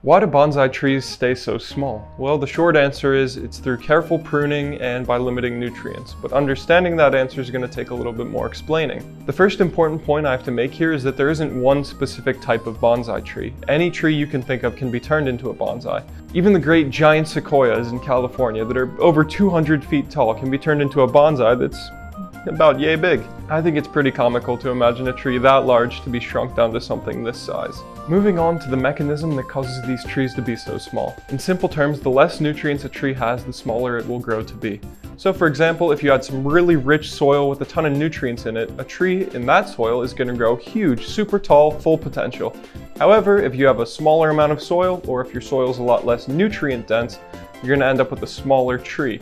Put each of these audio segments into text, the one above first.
Why do bonsai trees stay so small? Well, the short answer is it's through careful pruning and by limiting nutrients, but understanding that answer is going to take a little bit more explaining. The first important point I have to make here is that there isn't one specific type of bonsai tree. Any tree you can think of can be turned into a bonsai. Even the great giant sequoias in California that are over 200 feet tall can be turned into a bonsai that's about yay big. I think it's pretty comical to imagine a tree that large to be shrunk down to something this size. Moving on to the mechanism that causes these trees to be so small. In simple terms, the less nutrients a tree has, the smaller it will grow to be. So for example, if you had some really rich soil with a ton of nutrients in it, a tree in that soil is going to grow huge, super tall, full potential. However, if you have a smaller amount of soil, or if your soil is a lot less nutrient dense, you're going to end up with a smaller tree.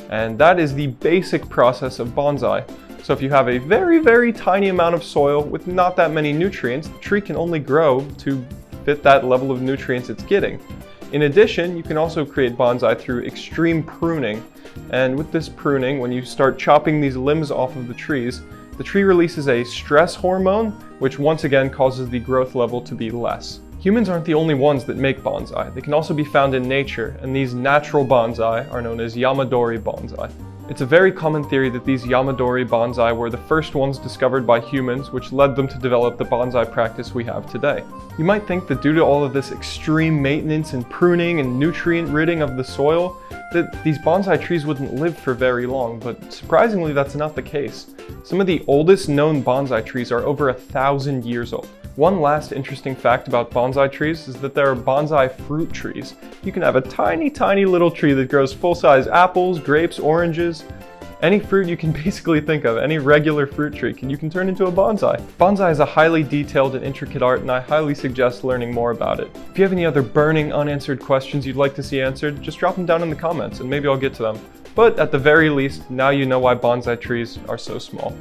And that is the basic process of bonsai. So if you have a very, very tiny amount of soil with not that many nutrients, the tree can only grow to fit that level of nutrients it's getting. In addition, you can also create bonsai through extreme pruning. And with this pruning, when you start chopping these limbs off of the tree releases a stress hormone, which once again causes the growth level to be less. Humans aren't the only ones that make bonsai. They can also be found in nature, and these natural bonsai are known as Yamadori bonsai. It's a very common theory that these Yamadori bonsai were the first ones discovered by humans, which led them to develop the bonsai practice we have today. You might think that due to all of this extreme maintenance and pruning and nutrient ridding of the soil, that these bonsai trees wouldn't live for very long, but surprisingly that's not the case. Some of the oldest known bonsai trees are over 1,000 years old. One last interesting fact about bonsai trees is that there are bonsai fruit trees. You can have a tiny, tiny little tree that grows full-size apples, grapes, oranges. Any fruit you can basically think of, any regular fruit tree, you can turn into a bonsai. Bonsai is a highly detailed and intricate art, and I highly suggest learning more about it. If you have any other burning, unanswered questions you'd like to see answered, just drop them down in the comments and maybe I'll get to them. But at the very least, now you know why bonsai trees are so small.